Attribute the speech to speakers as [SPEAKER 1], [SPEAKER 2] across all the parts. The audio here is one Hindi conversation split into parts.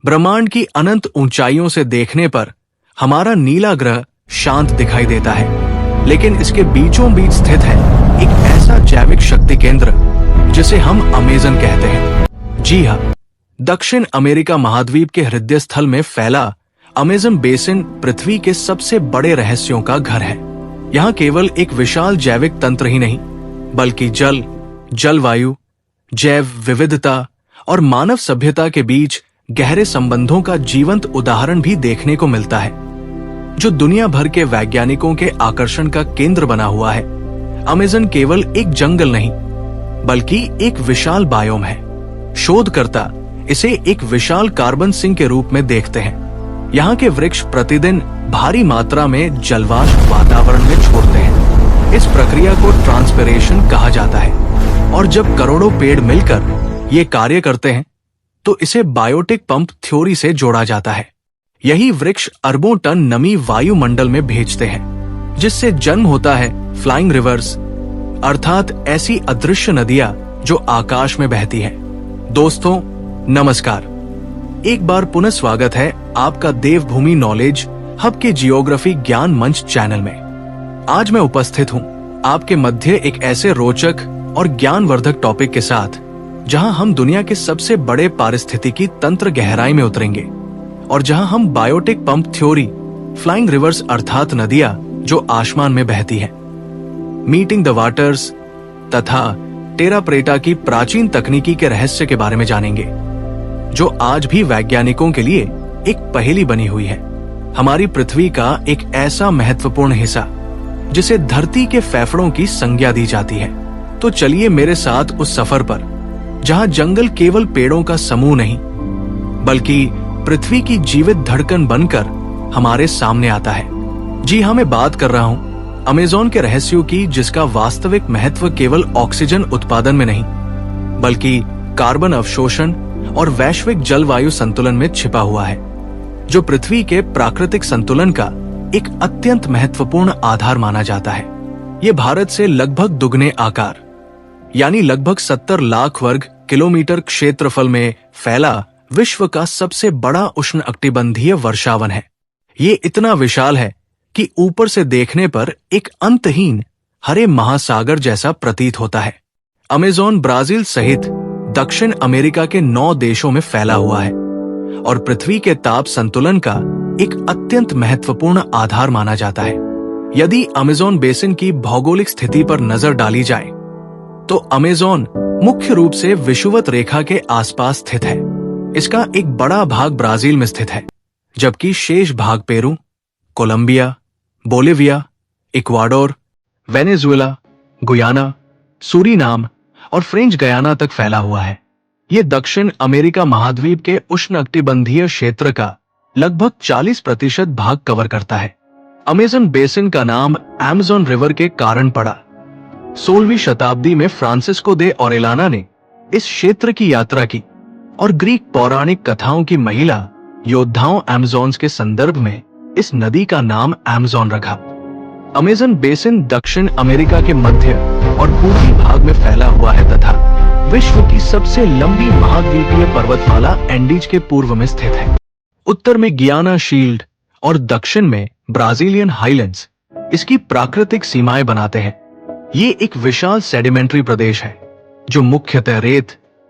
[SPEAKER 1] ब्रह्मांड की अनंत ऊंचाइयों से देखने पर हमारा नीला ग्रह शांत दिखाई देता है, लेकिन इसके बीचों बीच स्थित है एक ऐसा जैविक शक्ति केंद्र जिसे हम अमेज़न कहते हैं। जी हाँ, दक्षिण अमेरिका महाद्वीप के हृदय स्थल में फैला अमेज़न बेसिन पृथ्वी के सबसे बड़े रहस्यों का घर है। यहाँ केवल एक विशाल जैविक तंत्र ही नहीं, बल्कि जल, जलवायु, जैव विविधता और मानव सभ्यता के बीच गहरे संबंधों का जीवंत उदाहरण भी देखने को मिलता है, जो दुनिया भर के वैज्ञानिकों के आकर्षण का केंद्र बना हुआ है। अमेज़न केवल एक जंगल नहीं, बल्कि एक विशाल बायोम है। शोधकर्ता इसे एक विशाल कार्बन सिंक के रूप में देखते हैं। यहाँ के वृक्ष प्रतिदिन भारी मात्रा में जलवाष्प वातावरण में छोड़ते हैं। इस प्रक्रिया को ट्रांसपिरेशन कहा जाता है, और जब करोड़ों पेड़ मिलकर ये कार्य करते हैं तो इसे बायोटिक पंप थ्योरी से जोड़ा जाता है। यही वृक्ष अरबों टन नमी वायुमंडल में भेजते हैं, जिससे जन्म होता है फ्लाइंग रिवर्स, अर्थात ऐसी अदृश्य नदियां जो आकाश में बहती है। दोस्तों नमस्कार, एक बार पुनः स्वागत है आपका देवभूमि नॉलेज हब के जियोग्राफी ज्ञान मंच चैनल में। आज मैं उपस्थित हूं आपके मध्य एक ऐसे रोचक और ज्ञानवर्धक टॉपिक के साथ, जहां हम दुनिया के सबसे बड़े पारिस्थितिकी तंत्र गहराई में उतरेंगे, और जहां हम biotic pump theory, flying rivers अर्थात नदियां जो आसमान में बहती हैं, मीटिंग द वाटर्स तथा टेरा प्रेटा की प्राचीन तकनीकी के रहस्य के बारे में जानेंगे, जो आज भी वैज्ञानिकों के लिए एक पहेली बनी हुई है। हमारी पृथ्वी का एक ऐसा महत्वपूर्ण हिस्सा जिसे धरती के फेफड़ों की संज्ञा दी जाती है। तो चलिए मेरे साथ उस सफर पर, जहां जंगल केवल पेड़ों का समूह नहीं, बल्कि पृथ्वी की जीवित धड़कन बनकर हमारे सामने आता है। जी हाँ, मैं बात कर रहा हूं अमेज़न के रहस्यों की, जिसका वास्तविक महत्व केवल ऑक्सीजन उत्पादन में नहीं, बल्कि कार्बन अवशोषण और वैश्विक जलवायु संतुलन में छिपा हुआ है, जो पृथ्वी के प्राकृतिक संतुलन का एक अत्यंत महत्वपूर्ण आधार माना जाता है। ये भारत से लगभग दुगने आकार, यानी लगभग 70 लाख वर्ग किलोमीटर क्षेत्रफल में फैला विश्व का सबसे बड़ा उष्णकटिबंधीय वर्षावन है। ये इतना विशाल है कि ऊपर से देखने पर एक अंतहीन हरे महासागर जैसा प्रतीत होता है। अमेज़न ब्राजील सहित दक्षिण अमेरिका के 9 देशों में फैला हुआ है और पृथ्वी के ताप संतुलन का एक अत्यंत महत्वपूर्ण आधार माना जाता है। यदि अमेज़न बेसिन की भौगोलिक स्थिति पर नजर डाली जाए तो अमेज़न मुख्य रूप से विषुवत रेखा के आसपास स्थित है। इसका एक बड़ा भाग ब्राजील में स्थित है, जबकि शेष भाग Peru, Colombia, Bolivia, Ecuador, Venezuela, Guyana, Suriname और फ्रेंच गयाना तक फैला हुआ है। ये दक्षिण अमेरिका महाद्वीप के उष्णकटिबंधीय क्षेत्र का लगभग 40% भाग कवर करता है। अमेज़न बेसिन का नाम अमेज़न रिवर के कारण पड़ा। 16वीं शताब्दी में फ्रांसिस्को दे ओरेलाना ने इस क्षेत्र की यात्रा की और ग्रीक पौराणिक कथाओं की महिला योद्धाओं अमेज़न्स के संदर्भ में इस नदी का नाम अमेज़न रखा। अमेज़न बेसिन दक्षिण अमेरिका के मध्य और पूर्वी भाग में फैला हुआ है तथा विश्व की सबसे लंबी महाद्वीपीय पर्वतमाला एंडीज के पूर्व में स्थित है। उत्तर में गियाना शील्ड और दक्षिण में ब्राजीलियन हाईलैंड्स इसकी प्राकृतिक सीमाएं बनाते हैं। ये एक विशाल सेडिमेंट्री प्रदेश है जो मुख्यतः रेत,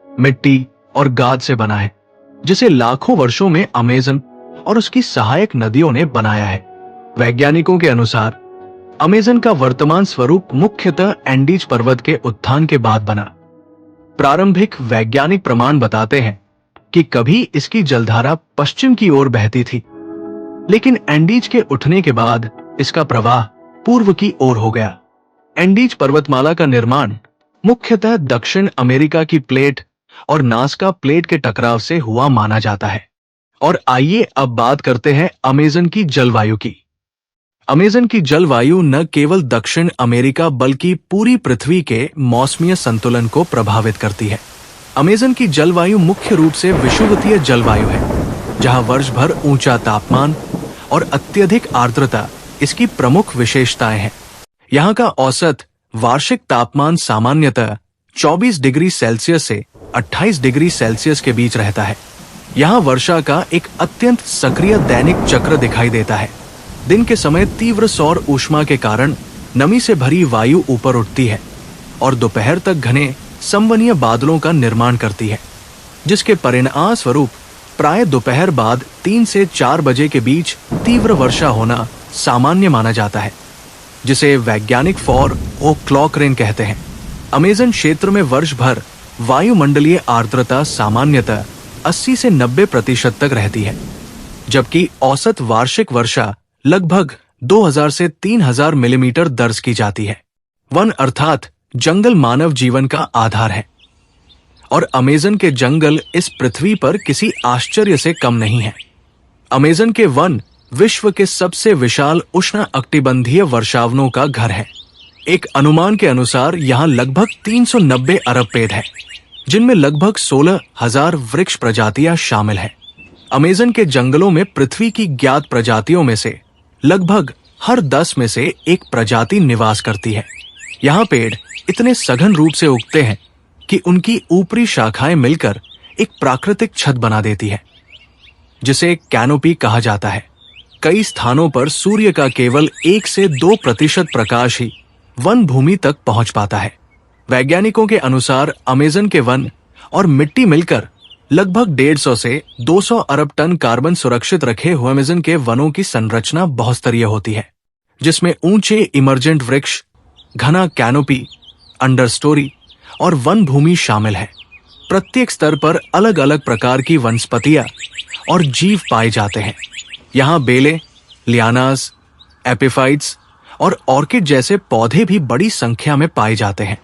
[SPEAKER 1] मिट्टी और गाद से बना है, जिसे लाखों वर्षों में अमेज़न और उसकी सहायक नदियों ने बनाया है। वैज्ञानिकों के अनुसार अमेज़न का वर्तमान स्वरूप मुख्यतः एंडीज पर्वत के उत्थान के बाद बना। प्रारंभिक वैज्ञानिक प्रमाण बताते हैं कि कभी इसकी जलधारा पश्चिम की ओर बहती थी, लेकिन एंडीज के उठने के बाद इसका प्रवाह पूर्व की ओर हो गया। एंडीज पर्वतमाला का निर्माण मुख्यतः दक्षिण अमेरिका की प्लेट और नाज़का प्लेट के टकराव से हुआ माना जाता है। और आइए अब बात करते हैं अमेज़न की जलवायु की। अमेज़न की जलवायु न केवल दक्षिण अमेरिका बल्कि पूरी पृथ्वी के मौसमीय संतुलन को प्रभावित करती है। अमेज़न की जलवायु मुख्य रूप से विषुवतीय जलवायु है, जहां वर्ष भर ऊंचा तापमान और अत्यधिक आर्द्रता इसकी प्रमुख विशेषताएं हैं। यहाँ का औसत वार्षिक तापमान सामान्यतः 24 डिग्री सेल्सियस से 28 डिग्री सेल्सियस के बीच रहता है, यहाँ वर्षा का एक अत्यंत सक्रिय दैनिक चक्र दिखाई देता है। दिन के समय तीव्र सौर ऊष्मा के कारण नमी से भरी वायु ऊपर उठती है और दोपहर तक घने संवहनीय बादलों का निर्माण करती है, जिसके परिणाम स्वरूप प्राय दोपहर बाद 3 से 4 बजे के बीच तीव्र वर्षा होना सामान्य माना जाता है, जिसे वैज्ञानिक फॉर ओ क्लॉक रेन कहते हैं। अमेज़न क्षेत्र में वर्ष भर वायुमंडलीय आर्द्रता सामान्यतः 80 से 90% तक रहती है, जबकि औसत वार्षिक वर्षा लगभग 2000 से 3000 मिलीमीटर दर्ज की जाती है। वन अर्थात जंगल मानव जीवन का आधार है और अमेज़न के जंगल इस पृथ्वी पर किसी आश्चर्य से कम नहीं है। अमेज़न के वन विश्व के सबसे विशाल उष्ण अकटिबंधीय वर्षावनों का घर है। एक अनुमान के अनुसार यहाँ लगभग 390 अरब पेड़ है, जिनमें लगभग 16,000 वृक्ष प्रजातियां शामिल हैं। अमेज़न के जंगलों में पृथ्वी की ज्ञात प्रजातियों में से लगभग हर 10 में से एक प्रजाति निवास करती है। यहाँ पेड़ इतने सघन रूप से उगते हैं कि उनकी ऊपरी शाखाएं मिलकर एक प्राकृतिक छत बना देती है, जिसे कैनोपी कहा जाता है। कई स्थानों पर सूर्य का केवल 1 से 2% प्रकाश ही वन भूमि तक पहुंच पाता है। वैज्ञानिकों के अनुसार अमेज़न के वन और मिट्टी मिलकर लगभग 150 से 200 अरब टन कार्बन सुरक्षित रखे हुए अमेज़न के वनों की संरचना बहुस्तरीय होती है, जिसमें ऊंचे इमर्जेंट वृक्ष, घना कैनोपी, अंडरस्टोरी और वन भूमि शामिल है। प्रत्येक स्तर पर अलग अलग प्रकार की वनस्पतियां और जीव पाए जाते हैं। यहाँ बेले, लियानास, एपिफाइट्स और ऑर्किड जैसे पौधे भी बड़ी संख्या में पाए जाते हैं,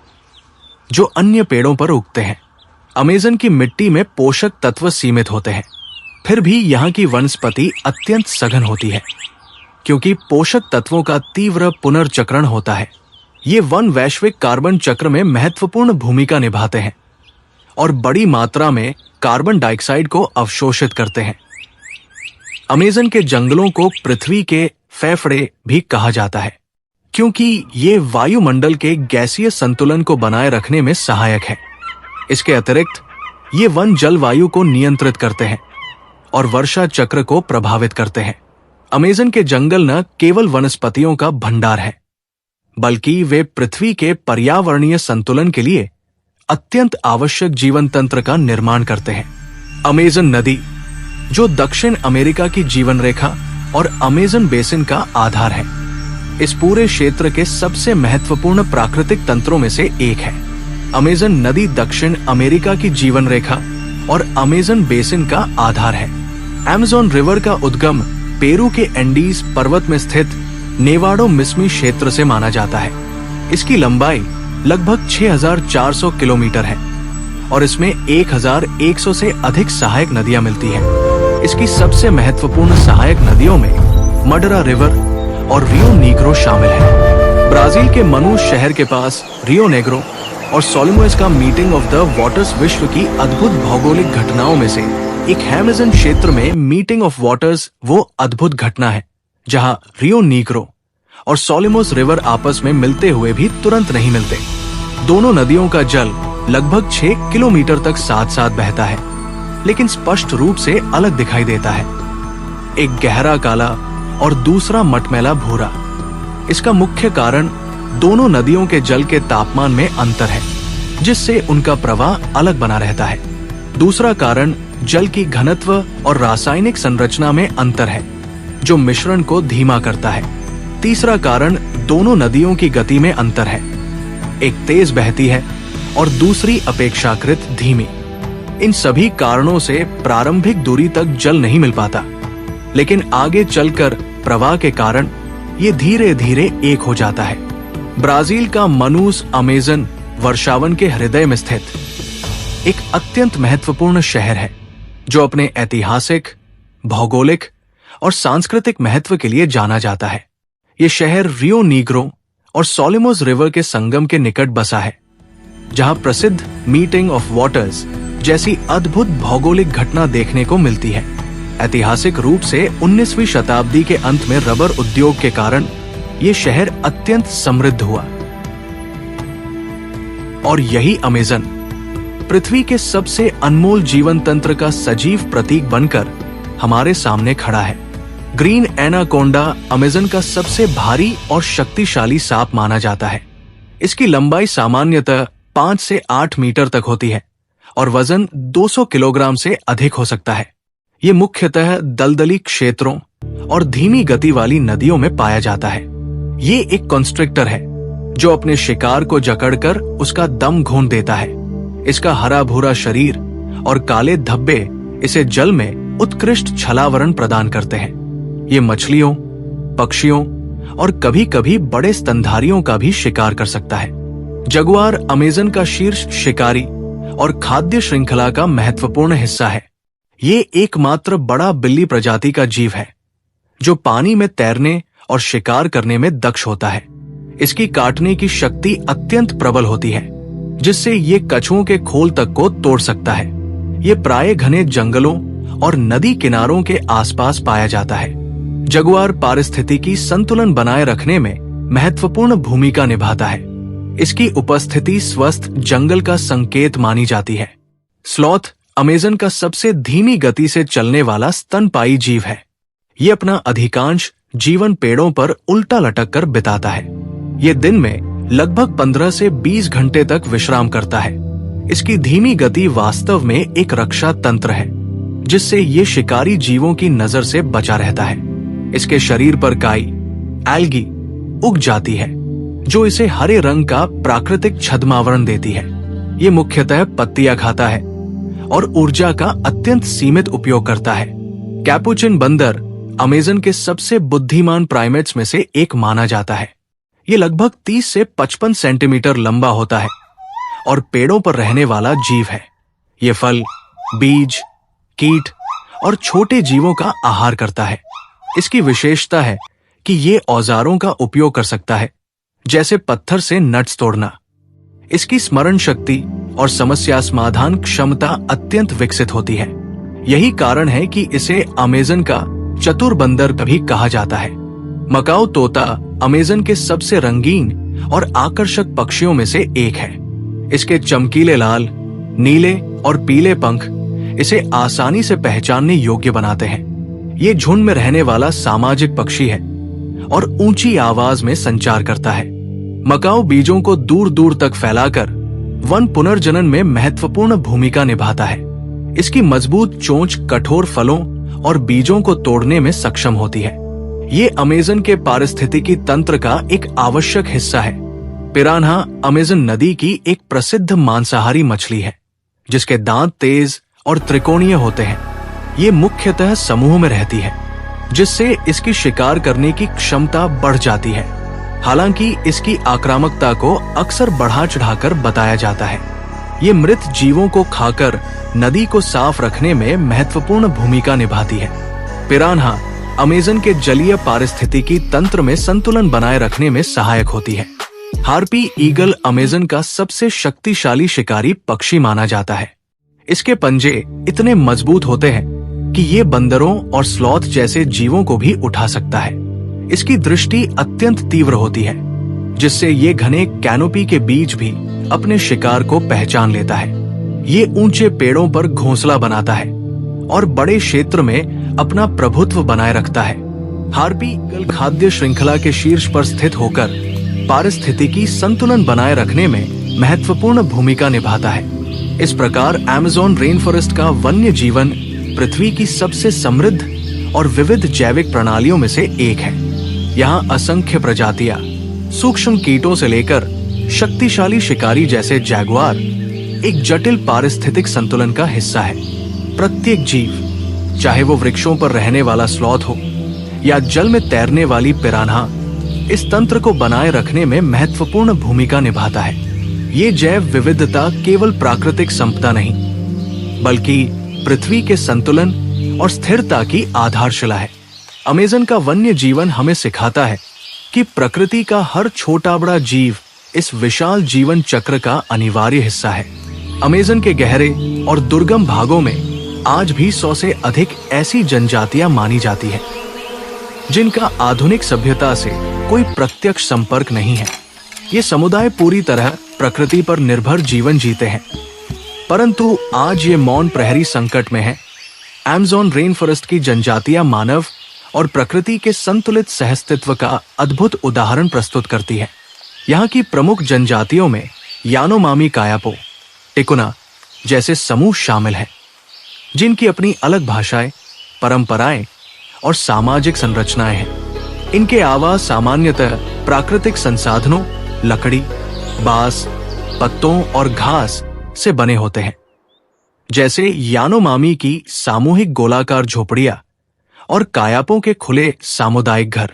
[SPEAKER 1] जो अन्य पेड़ों पर उगते हैं। अमेज़न की मिट्टी में पोषक तत्व सीमित होते हैं, फिर भी यहाँ की वनस्पति अत्यंत सघन होती है, क्योंकि पोषक तत्वों का तीव्र पुनर्चक्रण होता है। ये वन वैश्विक कार्बन चक्र में महत्वपूर्ण भूमिका निभाते हैं और बड़ी मात्रा में कार्बन डाइऑक्साइड को अवशोषित करते हैं। अमेज़न के जंगलों को पृथ्वी के फेफड़े भी कहा जाता है, क्योंकि ये वायुमंडल के गैसीय संतुलन को बनाए रखने में सहायक है। इसके अतिरिक्त ये वन जलवायु को नियंत्रित करते हैं और वर्षा चक्र को प्रभावित करते हैं। अमेज़न के जंगल न केवल वनस्पतियों का भंडार है, बल्कि वे पृथ्वी के पर्यावरणीय संतुलन के लिए अत्यंत आवश्यक जीवन तंत्र का निर्माण करते हैं। अमेज़न नदी, जो दक्षिण अमेरिका की जीवन रेखा और अमेज़न बेसिन का आधार है, इस पूरे क्षेत्र के सबसे महत्वपूर्ण प्राकृतिक तंत्रों में से एक है। अमेज़न नदी दक्षिण अमेरिका की जीवन रेखा और अमेज़न बेसिन का आधार है। अमेज़न रिवर का उद्गम पेरू के एंडीज पर्वत में स्थित नेवाडो मिस्मी क्षेत्र से माना जाता है। इसकी लंबाई लगभग 6,400 किलोमीटर है और इसमें 1,100 से अधिक सहायक नदियां मिलती हैं। इसकी सबसे महत्वपूर्ण सहायक नदियों में मडरा रिवर और रियो नीग्रो शामिल है। ब्राजील के मनुस शहर के पास रियो नेग्रो और सोलिमोस का मीटिंग ऑफ द वाटर्स विश्व की अद्भुत भौगोलिक घटनाओं में से एक है। अमेज़न क्षेत्र में मीटिंग ऑफ वाटर्स वो अद्भुत घटना है जहां रियो नीग्रो और सोलिमोस रिवर आपस में मिलते हुए भी तुरंत नहीं मिलते। दोनों नदियों का जल लगभग 6 किलोमीटर तक साथ साथ बहता है, लेकिन स्पष्ट रूप से अलग दिखाई देता है। एक गहरा काला और दूसरा मटमैला भूरा। इसका मुख्य कारण दोनों नदियों के जल के तापमान में अंतर है, जिससे उनका प्रवाह अलग बना रहता है। दूसरा कारण जल की घनत्व और रासायनिक संरचना में अंतर है, जो मिश्रण को धीमा करता है। तीसरा कारण दोनों नदियों की गति में अंतर है, एक तेज बहती है और दूसरी अपेक्षाकृत धीमी। इन सभी कारणों से प्रारंभिक दूरी तक जल नहीं मिल पाता, लेकिन आगे चलकर प्रवाह के कारण ये धीरे धीरे एक हो जाता है। ब्राजील का मनुस अमेज़न वर्षावन के हृदय में स्थित एक अत्यंत महत्वपूर्ण शहर है, जो अपने ऐतिहासिक, भौगोलिक और सांस्कृतिक महत्व के लिए जाना जाता है। ये शहर रियो नीग्रो और सोलिमोस रिवर के संगम के निकट बसा है, जहां प्रसिद्ध मीटिंग ऑफ वाटर्स जैसी अद्भुत भौगोलिक घटना देखने को मिलती है। ऐतिहासिक रूप से 19वीं शताब्दी के अंत में रबर उद्योग के कारण ये शहर अत्यंत समृद्ध हुआ और यही अमेज़न पृथ्वी के सबसे अनमोल जीवन तंत्र का सजीव प्रतीक बनकर हमारे सामने खड़ा है। ग्रीन एनाकोंडा अमेज़न का सबसे भारी और शक्तिशाली सांप माना जाता है। इसकी लंबाई सामान्यतः 5 से 8 मीटर तक होती है और वजन 200 किलोग्राम से अधिक हो सकता है। ये मुख्यतः दलदली क्षेत्रों और धीमी गति वाली नदियों में पाया जाता है। ये एक कॉन्स्ट्रिक्टर है जो अपने शिकार को जकड़कर उसका दम घोंट देता है। इसका हरा भूरा शरीर और काले धब्बे इसे जल में उत्कृष्ट छलावरण प्रदान करते हैं। ये मछलियों, पक्षियों और कभी-कभी बड़े स्तनधारियों का भी शिकार कर सकता है। जगुआर अमेज़न का शीर्ष शिकारी और खाद्य श्रृंखला का महत्वपूर्ण हिस्सा है। ये एकमात्र बड़ा बिल्ली प्रजाति का जीव है जो पानी में तैरने और शिकार करने में दक्ष होता है। इसकी काटने की शक्ति अत्यंत प्रबल होती है, जिससे ये कछुओं के खोल तक को तोड़ सकता है। ये प्राय घने जंगलों और नदी किनारों के आसपास पाया जाता है। जगुआर पारिस्थितिकी संतुलन बनाए रखने में महत्वपूर्ण भूमिका निभाता है। इसकी उपस्थिति स्वस्थ जंगल का संकेत मानी जाती है। स्लॉथ अमेज़न का सबसे धीमी गति से चलने वाला स्तनपायी जीव है। ये अपना अधिकांश जीवन पेड़ों पर उल्टा लटक कर बिताता है। ये दिन में लगभग 15 से 20 घंटे तक विश्राम करता है। इसकी धीमी गति वास्तव में एक रक्षा तंत्र है, जिससे ये शिकारी जीवों की नजर से बचा रहता है। इसके शरीर पर काई, एल्गी उग जाती है, जो इसे हरे रंग का प्राकृतिक छद्मावरण देती है। ये मुख्यतः पत्तियां खाता है और ऊर्जा का अत्यंत सीमित उपयोग करता है। कैपुचिन बंदर अमेज़न के सबसे बुद्धिमान प्राइमेट्स में से एक माना जाता है। ये लगभग 30 से 55 सेंटीमीटर लंबा होता है और पेड़ों पर रहने वाला जीव है। ये फल, बीज, कीट और छोटे जीवों का आहार करता है। इसकी विशेषता है कि ये औजारों का उपयोग कर सकता है, जैसे पत्थर से नट्स तोड़ना। इसकी स्मरण शक्ति और समस्या समाधान क्षमता अत्यंत विकसित होती है। यही कारण है कि इसे अमेज़न का चतुर बंदर भी कहा जाता है। मकाओ तोता अमेज़न के सबसे रंगीन और आकर्षक पक्षियों में से एक है। इसके चमकीले लाल, नीले और पीले पंख इसे आसानी से पहचानने योग्य बनाते हैं। ये झुंड में रहने वाला सामाजिक पक्षी है और ऊंची आवाज में संचार करता है। मकाओ बीजों को दूर दूर तक फैलाकर वन पुनर्जनन में महत्वपूर्ण भूमिका निभाता है। इसकी मजबूत चोंच कठोर फलों और बीजों को तोड़ने में सक्षम होती है। ये अमेज़न के पारिस्थितिकी तंत्र का एक आवश्यक हिस्सा है। पिरान्हा अमेज़न नदी की एक प्रसिद्ध मांसाहारी मछली है, जिसके दांत तेज और त्रिकोणीय होते हैं। ये मुख्यतः समूह में रहती है, जिससे इसकी शिकार करने की क्षमता बढ़ जाती है। हालांकि इसकी आक्रामकता को अक्सर बढ़ा चढ़ाकर बताया जाता है। ये मृत जीवों को खाकर नदी को साफ रखने में महत्वपूर्ण भूमिका निभाती है। पिरान्हा अमेज़न के जलीय पारिस्थितिकी तंत्र में संतुलन बनाए रखने में सहायक होती है। हार्पी ईगल अमेज़न का सबसे शक्तिशाली शिकारी पक्षी माना जाता है। इसके पंजे इतने मजबूत होते हैं कि ये बंदरों और स्लॉथ जैसे जीवों को भी उठा सकता है। इसकी दृष्टि अत्यंत तीव्र होती है, जिससे ये घने कैनोपी के बीच भी अपने शिकार को पहचान लेता है। ये ऊंचे पेड़ों पर घोंसला बनाता है और बड़े क्षेत्र में अपना प्रभुत्व बनाए रखता है। हार्पी ईगल खाद्य श्रृंखला के शीर्ष पर स्थित होकर पारिस्थितिकी संतुलन बनाए रखने में महत्वपूर्ण भूमिका निभाता है। इस प्रकार अमेज़न रेन फॉरेस्ट का वन्य जीवन पृथ्वी की सबसे समृद्ध और विविध जैविक प्रणालियों में से एक है। यहाँ असंख्य प्रजातियां, सूक्ष्म कीटों से लेकर शक्तिशाली शिकारी जैसे जैगुआर एक जटिल पारिस्थितिक संतुलन का हिस्सा है। प्रत्येक जीव, चाहे वो वृक्षों पर रहने वाला स्लॉथ हो या जल में तैरने वाली पिरान्हा, इस तंत्र को बनाए रखने में महत्वपूर्ण भूमिका निभाता है। ये जैव विविधता केवल प्राकृतिक संपदा नहीं, बल्कि पृथ्वी के संतुलन और स्थिरता की आधारशिला है। अमेज़न का वन्य जीवन हमें सिखाता है कि प्रकृति का हर छोटा बड़ा जीव इस विशाल जीवन चक्र का अनिवार्य हिस्सा है। अमेज़न के गहरे और दुर्गम भागों में आज भी 100 से अधिक ऐसी जनजातियां मानी जाती हैं, जिनका आधुनिक सभ्यता से कोई प्रत्यक्ष संपर्क नहीं है। ये समुदाय पूरी तरह प्रकृति पर निर्भर जीवन जीते हैं। परंतु आज ये मौन प्रहरी संकट में है। अमेज़न रेन फॉरेस्ट की जनजातियां मानव और प्रकृति के संतुलित सहअस्तित्व का अद्भुत उदाहरण प्रस्तुत करती है। यहाँ की प्रमुख जनजातियों में यानोमामी, कायापो, टिकुना जैसे समूह शामिल हैं, जिनकी अपनी अलग भाषाएं, परंपराएं और सामाजिक संरचनाएं हैं। इनके आवास सामान्यतः प्राकृतिक संसाधनों, लकड़ी, बांस, पत्तों और घास से बने होते हैं, जैसे यानोमामी की सामूहिक गोलाकार झोपड़ियां और कायापों के खुले सामुदायिक घर।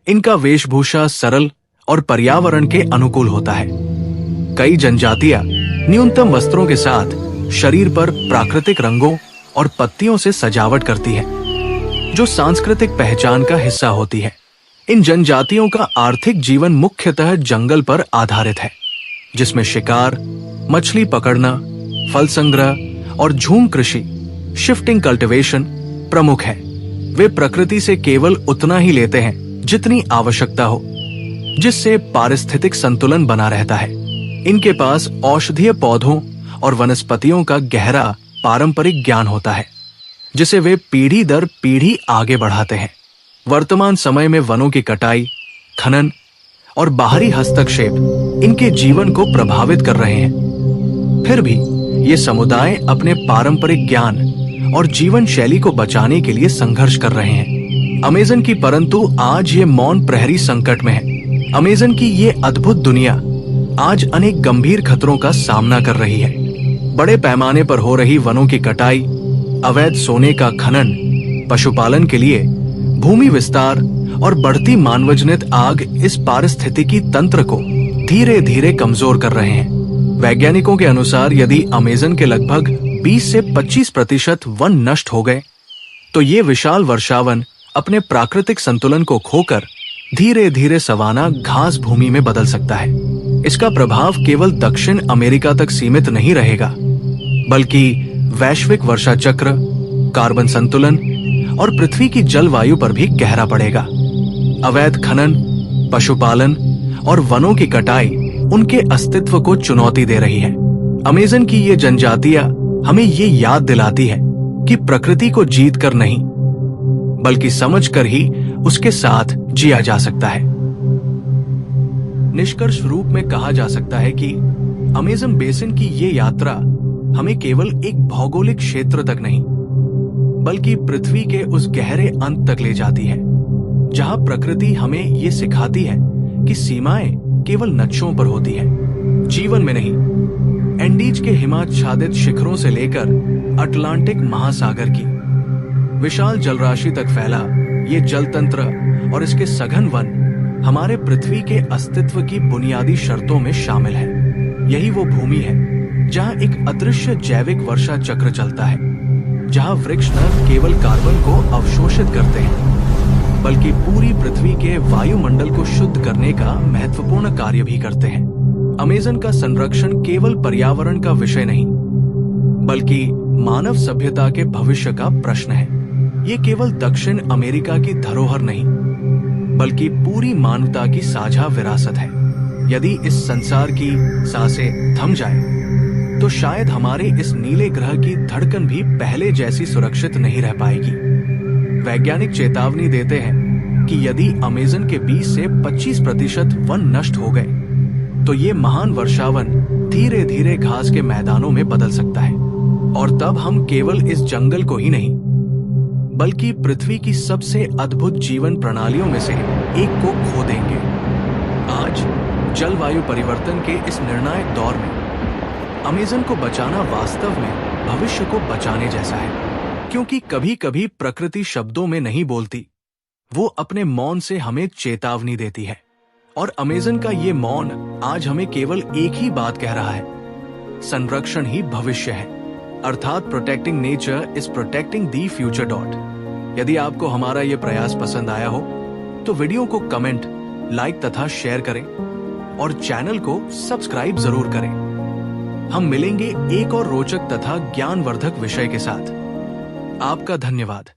[SPEAKER 1] इनका वेशभूषा सरल और पर्यावरण के अनुकूल होता है। कई जनजातियां न्यूनतम वस्त्रों के साथ शरीर पर प्राकृतिक रंगों और पत्तियों से सजावट करती है, जो सांस्कृतिक पहचान का हिस्सा होती है। इन जनजातियों का आर्थिक जीवन मुख्यतः जंगल पर आधारित है, जिसमें शिकार, मछली पकड़ना, फल संग्रह और झूम कृषि, शिफ्टिंग कल्टीवेशन प्रमुख है। वे प्रकृति से केवल उतना ही लेते हैं जितनी आवश्यकता हो, जिससे पारिस्थितिक संतुलन बना रहता है। इनके पास औषधीय पौधों और वनस्पतियों का गहरा पारंपरिक ज्ञान होता है, जिसे वे पीढ़ी दर पीढ़ी आगे बढ़ाते हैं। वर्तमान समय में वनों की कटाई, खनन और बाहरी हस्तक्षेप इनके जीवन को प्रभावित कर रहे हैं। फिर भी ये समुदाय अपने पारंपरिक ज्ञान और जीवन शैली को बचाने के लिए संघर्ष कर रहे हैं। अमेज़न की परंतु आज ये मौन प्रहरी संकट में है। अमेज़न की ये अद्भुत दुनिया आज अनेक गंभीर खतरों का सामना कर रही है। बड़े पैमाने पर हो रही वनों की कटाई, अवैध सोने का खनन, पशुपालन के लिए भूमि विस्तार और बढ़ती मानवजनित आग इस पारिस्थितिकी तंत्र को धीरे धीरे कमजोर कर रहे हैं। वैज्ञानिकों के अनुसार यदि अमेज़न के लगभग 20 से 25% वन नष्ट हो गए, तो ये विशाल वर्षावन अपने प्राकृतिक संतुलन को खोकर धीरे धीरे सवाना घास भूमि में बदल सकता है। इसका प्रभाव केवल दक्षिण अमेरिका तक सीमित नहीं रहेगा, बल्कि वैश्विक वर्षा चक्र, कार्बन संतुलन और पृथ्वी की जलवायु पर भी गहरा पड़ेगा। अवैध खनन, पशुपालन और वनों की कटाई उनके अस्तित्व को चुनौती दे रही है। अमेज़न की ये जनजातियां हमें ये याद दिलाती है कि प्रकृति को जीत कर नहीं, बल्कि समझकर ही उसके साथ जिया जा सकता है। निष्कर्ष रूप में कहा जा सकता है कि अमेज़न बेसिन की ये यात्रा हमें केवल एक भौगोलिक क्षेत्र तक नहीं, बल्कि पृथ्वी के उस गहरे अंत तक ले जाती है, जहां प्रकृति हमें ये सिखाती है कि सीमाएं केवल नक्शों पर होती है, जीवन में नहीं। एंडीज के हिमाच्छादित शिखरों से लेकर अटलांटिक महासागर की विशाल जलराशि तक फैला ये जल तंत्र और इसके सघन वन हमारे पृथ्वी के अस्तित्व की बुनियादी शर्तों में शामिल है। यही वो भूमि है जहां एक अदृश्य जैविक वर्षा चक्र चलता है, जहां वृक्ष न केवल कार्बन को अवशोषित करते हैं, बल्कि पूरी पृथ्वी के वायुमंडल को शुद्ध करने का महत्वपूर्ण कार्य भी करते हैं। अमेज़न का संरक्षण केवल पर्यावरण का विषय नहीं, बल्कि मानव सभ्यता के भविष्य का प्रश्न है। ये केवल दक्षिण अमेरिका की धरोहर नहीं, बल्कि पूरी मानवता की साझा विरासत है। यदि इस संसार की सांसें थम जाए, तो शायद हमारे इस नीले ग्रह की धड़कन भी पहले जैसी सुरक्षित नहीं रह पाएगी। वैज्ञानिक चेतावनी देते हैं कि यदि अमेज़न के 20 से 25% वन नष्ट हो गए, तो ये महान वर्षावन धीरे धीरे घास के मैदानों में बदल सकता है, और तब हम केवल इस जंगल को ही नहीं, बल्कि पृथ्वी की सबसे अद्भुत जीवन प्रणालियों में से एक को खो देंगे। आज जलवायु परिवर्तन के इस निर्णायक दौर में अमेज़न को बचाना वास्तव में भविष्य को बचाने जैसा है, क्योंकि कभी कभी प्रकृति शब्दों में नहीं बोलती, वो अपने मौन से हमें चेतावनी देती है। और अमेज़न का ये मौन आज हमें केवल एक ही बात कह रहा है, संरक्षण ही भविष्य है, अर्थात protecting nature is protecting the future dot. यदि आपको हमारा ये प्रयास पसंद आया हो, तो वीडियो को कमेंट, लाइक तथा शेयर करें और चैनल को सब्सक्राइब जरूर करें। हम मिलेंगे एक और रोचक तथा ज्ञानवर्धक विषय के साथ। आपका धन्यवाद।